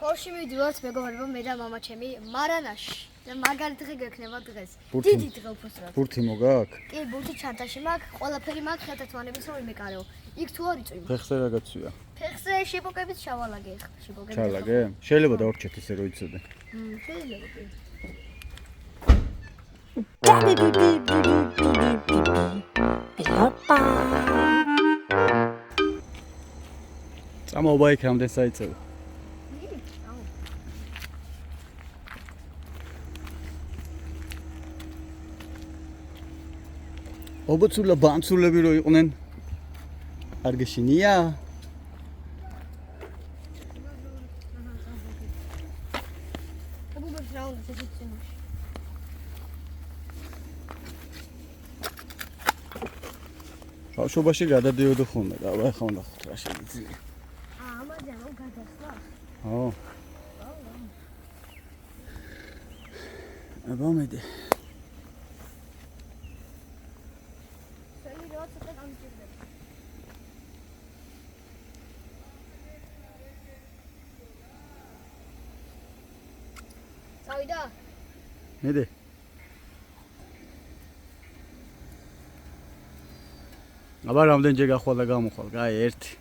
Ხორში მივდივართ მეგობრებო, მე და მამა ჩემი მარანაში. და მაგალითი ხე გექნება დღეს. დიდი დღე უბრალოდ. ბურთი მოგაქვს? კი, ბურთი ჩანთაში მაქვს, ყველაფერი მაქვს, ხელთათმანების რომ იმეკარეო. იქ თუ არ იწვიმა. ფეხზე რა გაცვია? ფეხზე შიბოკებით ჩავალაგე ხა, შიბოკებით. ჩალაგე? შეიძლება დავრჩეთ ისე რომ იცოდე. შეიძლება კი. წამოვა იქ რამდენ საიცევ? ობოცულა ბანცულები რო იყვნენ. არ გეშინია? აბუბებს რა უნდა შეცინოში. ბავშვობაში გადადიოდო ხოლმე და ახლა უნდა ხვდ რა შეიძლება. ამაზე რომ გადასვლა? ო. აბამედი. წავიდა? მედი. აბა რამდენჯერ გახვალ და გამოხვალ? გაი, ერთი.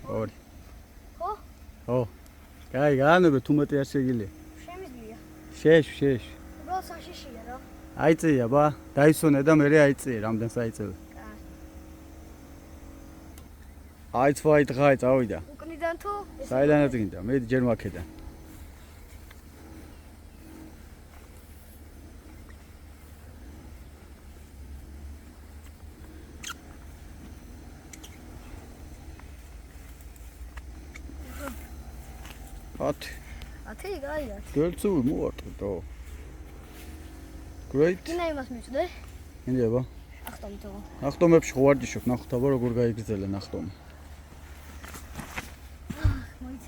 ორი. ხო? ხო. გაი, გაანებე თუ მეტი არ შეგიძლია. შემიძლია. შეშ. უბრალოდ საშიშია რა. აიწია ბა, დაისვენე და მე აიწია რამდენ საიწევი. აი ცვაი დღაი წავიდა. უკნიდან თუ? საიდანაც გინდა? მე ჯერ მაქედან. ათი. ათი გაია. გერცული მოვარტყდო. Great. დინა იმას მივწვდე? ინდება. ახტომთო. ახტომებში ხო ვარჯიშობ, ნახოთ აბა როგორ გაიგრძელენ ახტომი.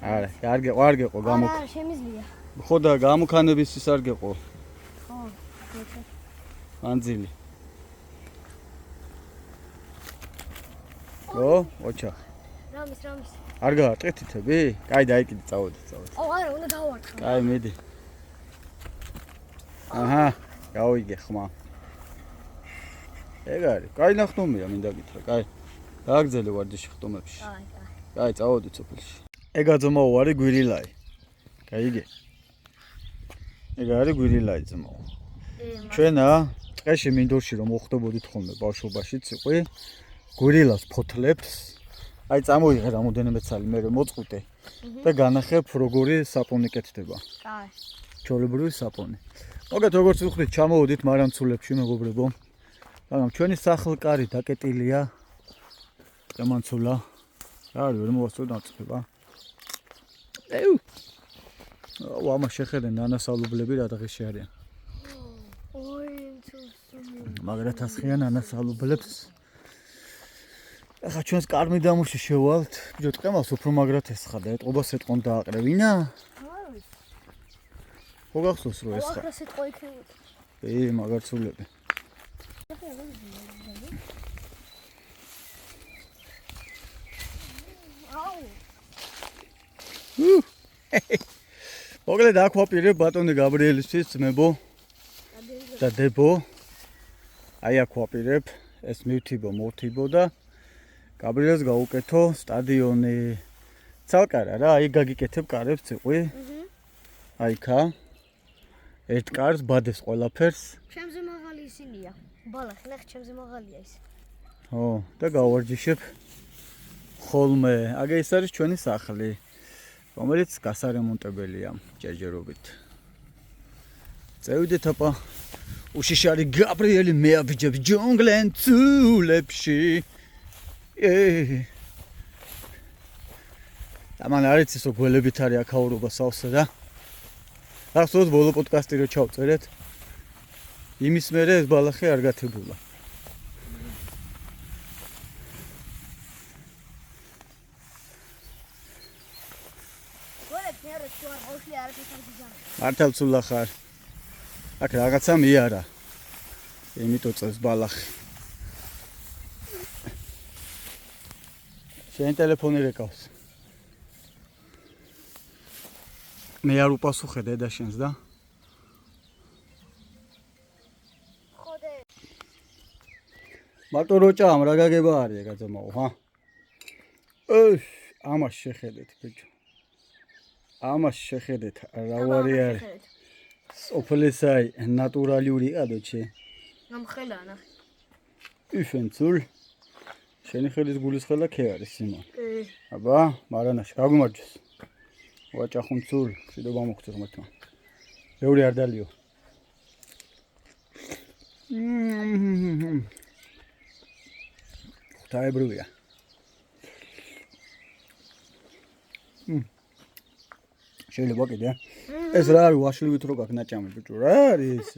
არა, არ გეყო გამო. არა, შემიძლია. ხო და გამოქანების ის არ გეყო. ხო, გეჩე. ანძილი. ო, ოჩა. რამის. არ გაარტყეთ თითები? კაი, დაიკიდე, წავედი. აუ, არა, უნდა დავარტყო. კაი, მედი. აჰა, გავიგე ხმა. ეგ არის, კაი ნახტომია, მინდა გითხრა, კაი. გააგზელე ვარჯიში ხტომებში. კაი, წავედი სოფელში. ეგ აძმაო არის გვირილაი. გაიგე? ეგ არის გვირილაი ძმაო. ჩვენა ტყეში მინდორში რომ მოხდებოდით ხოლმე ბავშვობაშიც იყვი. გვირილას ფოთლებს. აი წამოიღე რამოდენიმე ცალი, მე მოწყვიტე და განახებ როგორი საპონი კეთდება. კაი. ჩოლებრივი საპონი. მოგეთ როგორც ვხვდით, ჩამოვედით მარანცულებში, მეგობრებო. მაგრამ ჩვენი სახლკარი დაკეტილია. დამანცულა. რა არის, ვერ მოვასწრო დაწყება. ეუ. ამა შეხედე ნანასალუბლები რა დღეში არიან. ოი, ცუცუ. მაგრათ ასხიან ნანასალუბლებს. ახლა ჩვენს კარმი დამუში შევალთ. ბიჭო, ტყემას უფრო მაგრათ ესხა და ეტყობას ეტყონ დააყრევინა? არ ვიცი. ხო გახსოვს რომ ესხა? ახლა სიტყვა იქნებოდა. მაგარცულები. აუ. მოგლედ აქ ვაპირებ ბატონი გაბრიელისთვის ძმებო და დებო. აი აქ ვაპირებ, ეს მივთიბო, მოვთიბო და გაბრიელს გავუკეთო სტადიონი. ცალკარა რა, აი გაგიკეთებ კარებს იყვი. აი ხა. ერთ კარს ბადეს ყველაფერს. ჩემზე მაღალი ისინია. ბალახი, ნახე, ჩემზე მაღალია ის. ო, და გავარჯიშებ ხოლმე. აგე ეს არის ჩვენი სახლი, რომელიც გასარემონტებელია ჯერჯერობით. წევიდეთ აპა უშიშარი გაბრიელი მეაბიჯებ ჯუნგლენ ცულებში. ამან არის ისო გველებით არის აქაურობა სავსე და ახსოვს ბოლო პოდკასტი რო ჩავწერეთ. იმის მერე ეს ბალახი არ გათებულა. გველებს მე რო ჩუარ ხოშლი არ გიხარჯა. მართალ ცულა ხარ. აქ რაღაცა მიარა. იმიტომ წელს ბალახი. შენ ტელეფონი რეკავს. მე არ უპასუხე დედა შენს და ხოდე. მარტო როჭა ამ რა გაგება არის ეგაძმაო, ჰა? ამას შეხედეთ, ბიჭო. ამას შეხედეთ, რა ვარი არის. ოფლესაი ნატურალიური ადოჩე. ნამხელა ნახე. იფენცულ. შენი ხელის გულის ხელა ქე არის სიმონ. აბა, მარანაში გაგვიმარჯოს. ვაჭახუნცულ, შედობა მოხდეს მართლა. ბევრი არ დალიო. ხთაებრია. შეიძლება კიდე. ეს რა არის ვაშლივით რო გაქვს ნაჭამი ბიჭო, რა არის ეს?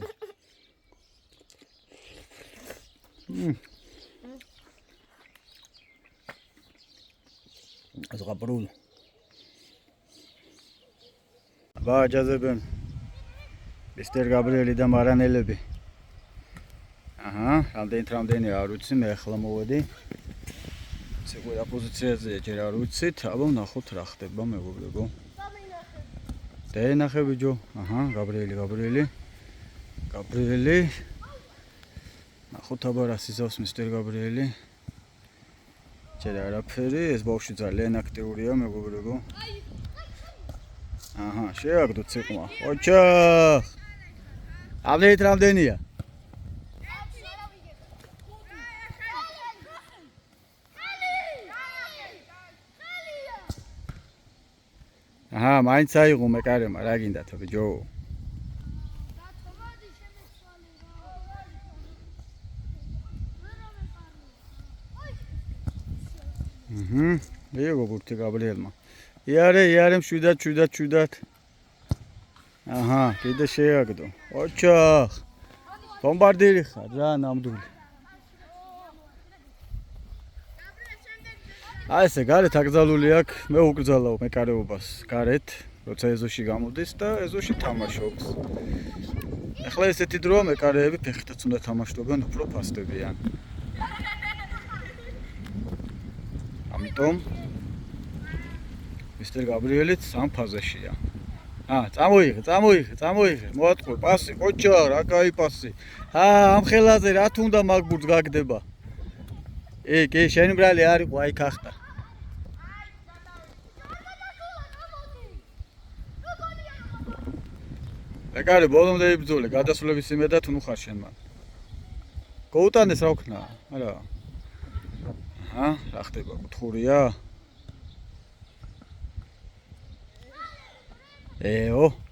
Az qabrul. Bajazeben. Mr. Gabrieli და მარანელები. აჰა, რამდენი არ ვიცი, მე ახლა მოვედი. ცეკვირა პოზიციაზე ჯერ არ ვიცით, აბა ვნახოთ რა ხდება მეგობრებო. დენახე ბიჭო. აჰა, გაბრიელი. ნახოთ აბა რა სიზავს Mr. Gabrieli. ჯერ არაფერი, ეს ბავშვი ძალიან აქტიურია მეგობრებო. აჰა, შეაგდო ციყვა. ოჩახ. აბლეთ რამდენია? აჰა, მაინც აიღო მე კარემა, რა გინდათ ბიჭო? მიიღო ბურთი გაბრიელმა. იარე, მშვიდად. აჰა, კიდე შეაგდო. ოჩახ. ბომბარდირი ხარ რა ნამდვილი. აი ესე გარეთ აკრძალული აქვს, მე უკრძალავ მეკარეობას გარეთ, როცა ეზოში გამოდის და ეზოში თამაშობს. ახლა ესეთი დროა მეკარეები ფეხითაც უნდა თამაშობენ, უფრო ფასდებიან. ამიტომ Mr. Gabrielიც სამ ფაზაშია. წამოიღე, მოატყუე პასი, ყოჩა, რა კაი პასი. ამ ხელაზე რა თუნდა მაგბურთს გაგდება. კი, შენი ბრალი არ იყო, აი ხახტა. ეკარე, ბოლომდე იბრძოლე, გადასვლების იმედად ნუ ხარ შენ მან. გოუტანეს რა ვქნა? არა. აჰა, რა ხდება, კუთხურია?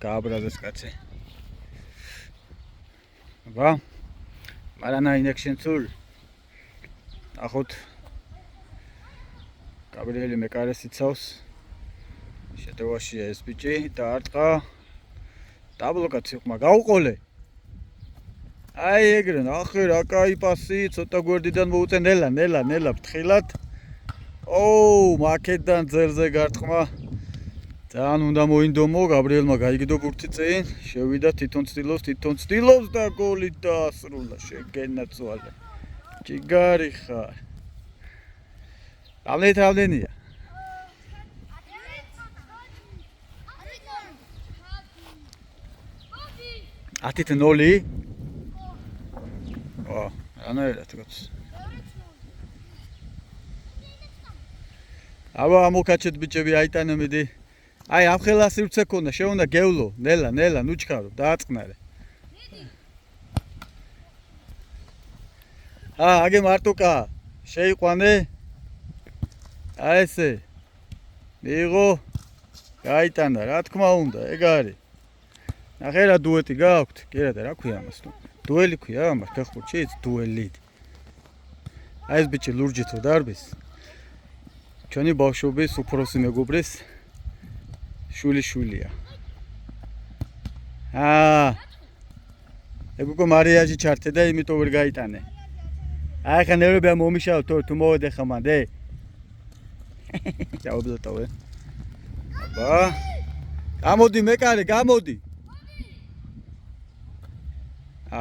გააბრაზეს კაცი. აბა, მარანა ინექშენცულ. ნახოთ. გაბრიელი მეკარეს იცავს. შეტევაშია ეს ბიჭი და არტყა. დაბლოკა ციყვმა, გაუყოლე. აი ეგრე, ნახე რა კაი პასი, ცოტა გვერდიდან მოუწე, ნელა, ფრთხილად. მაკედან ძერზე გარტყმა. ძალიან უნდა მოინდომო, გაბრიელმა გაიგდო ბურთი წინ, შევიდა თვითონ ცდილობს და გოლი დაასრულა, შეგენაცვალე. ჯიგარი ხარ. რამდენია? ათით 0? რანაირად გოც. აბა ამოქაჩეთ ბიჭები, აიტანე მიდი. აი ამ ხელა სივრცე ქონდა, შეუნდა გევლო, ნელა, ნუჩქარო, დააწყნარე. აგე მარტოკა, შეიყვანე. აი ესე. მიიღო. გაიტანა, რა თქმა უნდა, ეგ არის. ნახე რა დუეტი გაქვთ? კი რა და რა ქვია ამას? დუელი ქვია ამას, ფეხბურთში დუელი. აი ეს ბიჭი ლურჯით რო დარბის. ჩვენი ბავშვობის უფროსი მეგობრის შვილია. ეგ უკვე მარიაჟი ჩართე და იმიტომ ვერ გაიტანე. აი ხა ნერვები მომიშავ თუ მოვედე ხა მანდე. ჩაობლოტოვე. აბა. გამოდი მეკარე, გამოდი.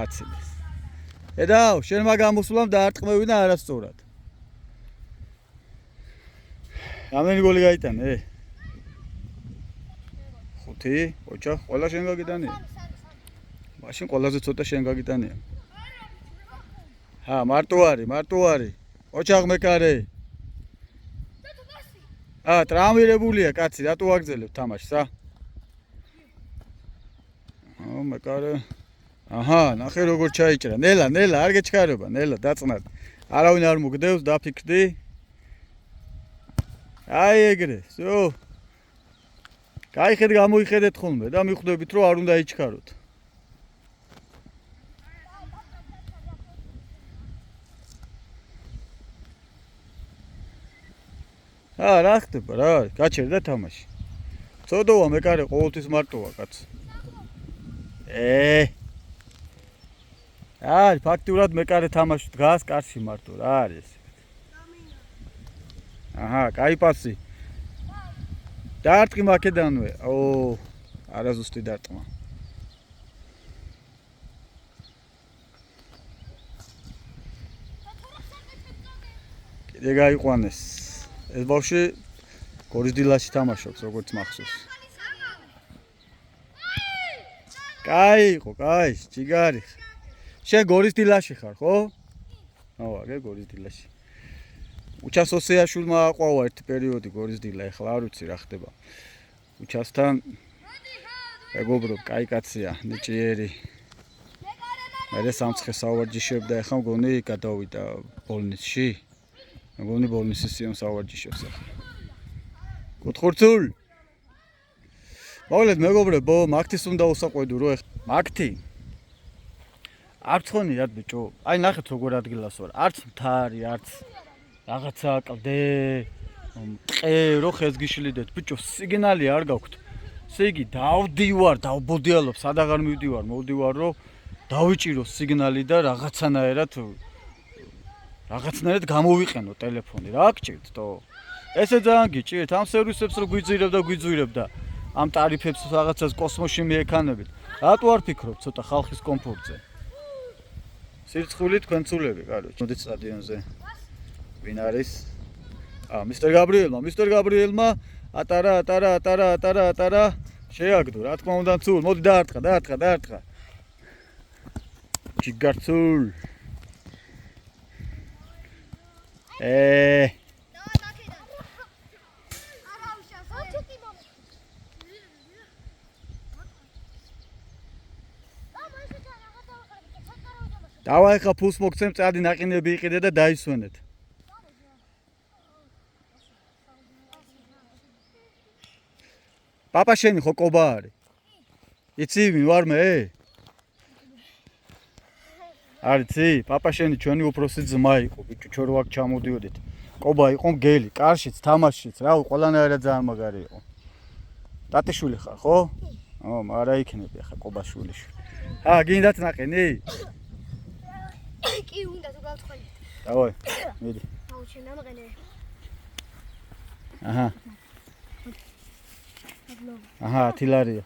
აციდეს. ედაო, შენ მაგამოსულამ დაარტყმევინა არასწორად. რამდენი გოლი გაიტანე? 5, ოჩა, ყველა შენ გაგიტანია. მაშინ ყველაზე ცოტა შენ გაგიტანია. მარტო არის. ოჩაღ მეკარე. ტრამვირებულია კაცი, რატო აგზელებ თამაშს, მეკარე. ნახე როგორ ჩაიჭრა. ნელა, არ გეჩქარება, ნელა, დაწნად. არავინ არ მოგდევს, დაფიქრდი. აი ეგრე, всё. გამოიხედეთ ხოლმე და მიხვდებით, რომ არ უნდა იჩქაროთ. რა ხდება რა, გაჩერდა თამაში. ცოდოა მეკარე ყოველთვის მარტოა კაც. ფაქტიურად მეკარე თამაში დგას კარში მარტო რა არის. კაი პასი. დაარტყი მაკედანვე. არაზუსტი დარტყმა. კიდე გაიყვანეს. ეს ბავშვი გორის დილაში თამაშობს როგორც მახსოვს. კაი იყო, ჯიგარი. შენ გორის დილაში ხარ, ხო? აგე გორის დილაში. უჩასოსეაშვილმა აყვავა ერთი პერიოდი გორის დილა, ეხლა არ ვიცი რა ხდება. უჩასთან მეგობრობ, კაი კაცია, ნიჭიერი. მე სამცხე საავარჯიშებდა, ეხლა მგონი გადავიდა ბოლნისში. მგონი ბოლნისის სიონ საავარჯიშებს ახლა. კუთხურცულ. მოგლეთ მეგობრებო, მაგთის უნდა უსაყვედო რო ეხლა. მაგთი. არც ხონიათ ბიჭო. აი ნახეთ როგორ ადგილას ვარ. არც მთარი, არც რაღაცა აკლდე. ტყე რო ხეს გიშლიდეთ. ბიჭო, სიგნალი არ გაქვთ. ესე იგი დავდივარ, დავბოდიალობ, სადაღარ მივდივარ, მოვდივარ რომ დავიჭირო სიგნალი და რაღაცნაირად გამოვიყენო ტელეფონი. რა გჭირდთო? ესე ძალიან გიჭირთ ამ სერვისებს რო გვიძვირებ და ამ ტარიფებს რაღაცას კოსმოსში მიექანებით. რატო არ ფიქრობ ცოტა ხალხის კომფორტზე? სირცხული თქვენ ცულები, კაროჩ. მოდით სტადიონზე. ვინ არის? მისტერ გაბრიელმა ატარა. შეაგდო, რა თქმა უნდა ცულ. მოდი დაარტყა. ჯიგარცულ. დავა ეხა ფულს მოგცემ, წადი ნაყინები იყიდე და დაისვენეთ. პაპა შენი ხო კობა არის? იცი ვინ ვარ მე? არიცი, პაპა შენი ჩვენი უფროსი ძმა იყო, ბიჭო, ჩვენ რო აქ ჩამოდიოდით. კობა იყო მგელი, კარშიც, თამაშიც, რა, ყველანაირად ძალიან მაგარი იყო. ტატიშვილი ხარ, ხო? არა იქნები ახლა კობას შვილიშვილი. გინდათ ნაყინი? კი უნდა თუ გავთხოვით. დავაი, მიდი. შენ ამღენე. თილარია.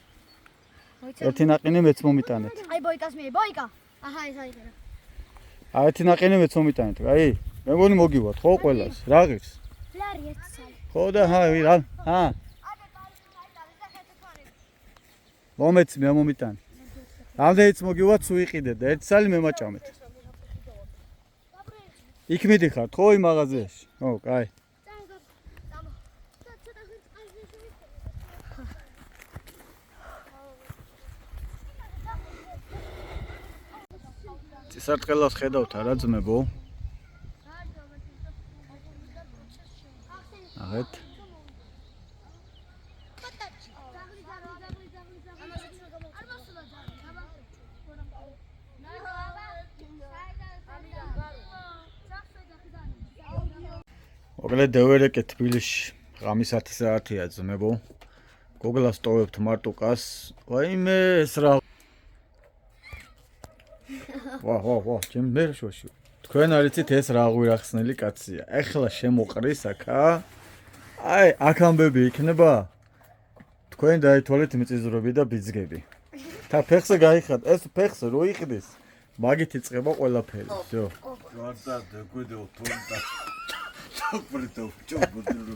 ერთი ნაყინი მეც მომიტანეთ. აი ბოიკას ბოიკა. ეს აი. ერთი ნაყინი მეც მომიტანეთ, აი. მე მგონი მოგივათ, ხო ყველას? რა ღირს? ლარი ერთ სალი. ხო და მომეც მე მომიტანე. რამდენიც მოგივათ, სულ იყიდე და ერთ სალი მემაჭამეთ. იქ მიდიხართ, ხო იმ მაღაზიაში? კაი. წისარტყელას ხედავთ არა ძმებო? ნახეთ. მოგლედ დევერეკე თბილისში ღამის 10 საათია ძმებო. გოგლას ტოვებთ მარტუკას. ვაიმე ეს რა. ვა, ჩემბერშოში. თქვენ არიცით ეს რა ღვირახსნელი კაცია. ეხლა შემოყრის აქა. აი, აქ ამბები იქნება. თქვენ დაითვალეთ მიწისძვრები და ბიძგები. და ფეხზე გაიხად, ეს ფეხზე რო იყდეს. მაგით იწყება ყველაფერი. всё. ვარდადე გვიდო თუნდა. ჩოპრიტო ჩოპრიტო.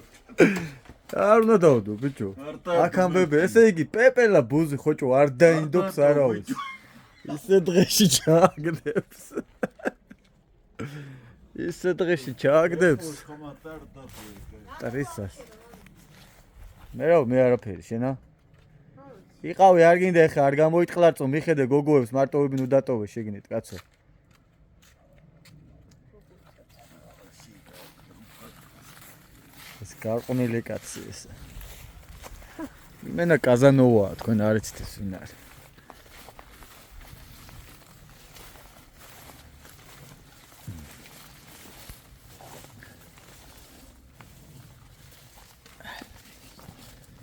არ უნდა დავდო ბიჭო. აქ ამბები, ესე იგი პეპელა ბუზი ხოჭო არ დაინდობს არავის. ისე დღეში ჩააგდებს. ისე დღეში ჩააგდებს. ტრისას. მე არაფერი, შენა? იყავი არ გინდა ეხა არ გამოიტყლარწო, მიხედე გოგოებს მარტოვები ნუ დატოვე შეგინეთ, კაცო. ეს გარყვნილი კაცი ეს. იმენა კაზანოვაა, თქვენ არ იცით ეს ვინ არის.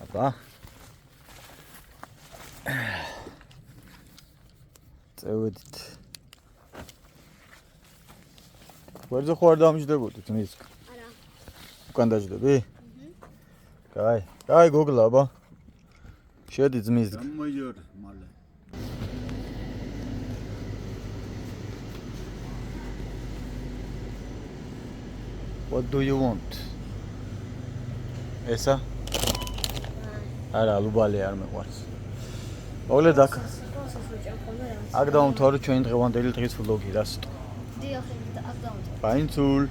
აბა. წევედით. ვერზე ხო არ დამჯდებოდით მის? არა. უკან დაჯდები? კაი, გოგლა აბა. შედი ძმის. გამოიორ მალე. What do you want? ესა? არა, ლუბალი არ მეყვარს. მოგლედ აქ. აქ დავამთავრე ჩვენი დღევანდელი დღის ვლოგი, რა სიტყვა. დიახ, აქ დავამთავრე. Feinzul.